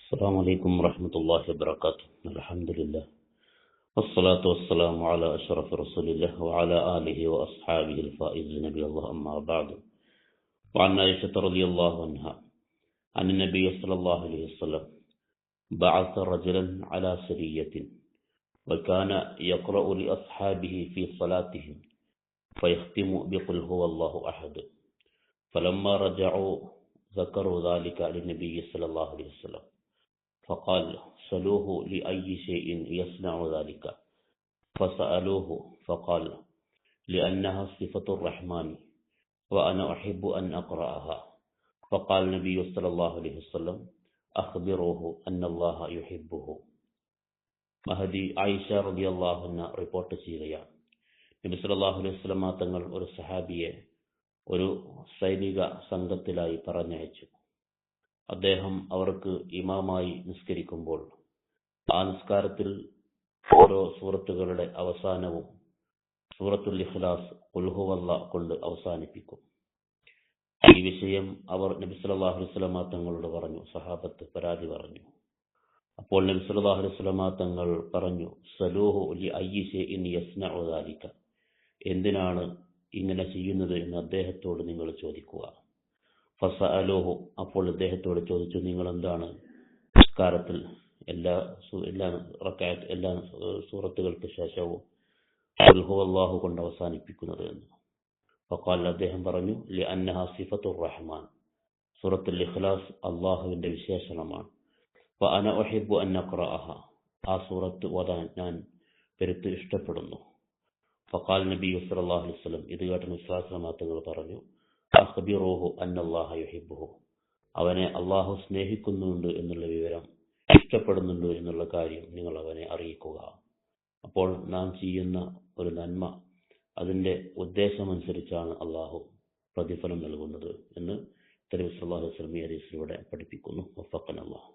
السلام عليكم ورحمة الله وبركاته. الحمد لله والصلاة والسلام على أشرف رسول الله وعلى آله وأصحابه الفائزين بالله، أما بعد. وعن عائشة رضي الله عنها عن النبي صلى الله عليه وسلم بعث رجلا على سرية وكان يقرأ لأصحابه في صلاتهم فيختم بقل هو الله أحد، فلما رجعوا ذكروا ذلك للنبي صلى الله عليه وسلم فقال سلوه لأي شيء يصنع ذلك، فسألوه فقال لأنها صفة الرحمن وأنا أحب أن أقرأها، فقال النبي صلى الله عليه وسلم أخبروه أن الله يحبه. മഹദി ആയിഷ റളിയല്ലാഹു അൻഹ റിപ്പോർട്ട് ചെയ്യുകയാണ്, നബി സല്ലല്ലാഹു അലൈഹി വസല്ലം തങ്ങൾ ഒരു സഹാബിയെ ഒരു സൈനിക സംഘത്തിലായി പറഞ്ഞയച്ചു. അദ്ദേഹം അവർക്ക് ഇമാമായി നിസ്കരിക്കുമ്പോൾ ആ നിസ്കാരത്തിൽ ഓരോ സൂറത്തുകളുടെ അവസാനവും സൂറത്തുൽ ഇഖ്ലാസ് ഖുൽ ഹുവല്ലാഹ് കൊണ്ട് അവസാനിപ്പിക്കും. ഈ വിഷയം അവർ നബി സല്ലല്ലാഹു അലൈഹി വസല്ലം തങ്ങളോട് പറഞ്ഞു. സഹാബത്ത് പരാതി പറഞ്ഞു. അപ്പോൾ നബി സല്ലല്ലാഹു അലൈഹി വസല്ലം തങ്ങൾ പറഞ്ഞു, സലൂഹു ലി അയ്യി ഷൈഇൻ യസ്നഉ ദാലിക, എന്തിനാണ് ഇങ്ങനെ ചെയ്യുന്നത് എന്ന് അദ്ദേഹത്തോട് നിങ്ങൾ ചോദിക്കുക. ഫസഅലൂഹു, അപ്പോൾ അദ്ദേഹത്തോട് ചോദിച്ചു, നിങ്ങൾ എന്താണ് നിസ്കാരത്തിൽ എല്ലാ സൂറത്തുകൾക്ക് ശേഷവും ഖുൽ ഹുവല്ലാഹു കൊണ്ട് അവസാനിപ്പിക്കുന്നത് എന്ന്. ഫഖാൽ, അദ്ദേഹം പറഞ്ഞു, ലിഅന്നഹാ സിഫത്തുർ റഹ്മാൻ, സൂറത്തുൽ ഇഖ്ലാസ് അല്ലാഹുവിന്റെ വിശേഷണമാണ്. വഅന ഉഹിബ്ബു അൻ അഖ്റഅഹ, ആ സൂറത്ത് ഓതാൻ ഞാൻ പെരുത്ത് ഇഷ്ടപ്പെടുന്നു. ഫഖാൽ നബി സല്ലല്ലാഹു അലൈഹി വസല്ലം, ഇത് കേട്ട നബി സല്ലല്ലാഹു അലൈഹി വസല്ലം തങ്ങൾ പറഞ്ഞു, അഖ്ബിറൂഹു അന്നല്ലാഹ യുഹിബ്ബുഹു, അവനെ അല്ലാഹു സ്നേഹിക്കുന്നുണ്ട് എന്നുള്ള വിവരം, ഇഷ്ടപ്പെടുന്നുണ്ട് എന്നുള്ള കാര്യം നിങ്ങൾ അവനെ അറിയിക്കുക. അപ്പോൾ നാം ചെയ്യുന്ന ഒരു നന്മ അതിന്റെ ഉദ്ദേശമനുസരിച്ചാണ് അല്ലാഹു പ്രതിഫലം നൽകുന്നത് എന്ന് നബി സല്ലല്ലാഹു അലൈഹി വസല്ലം ഈ ഹദീസിലൂടെ പഠിപ്പിക്കുന്നു. വഫഖന അല്ലാഹ്.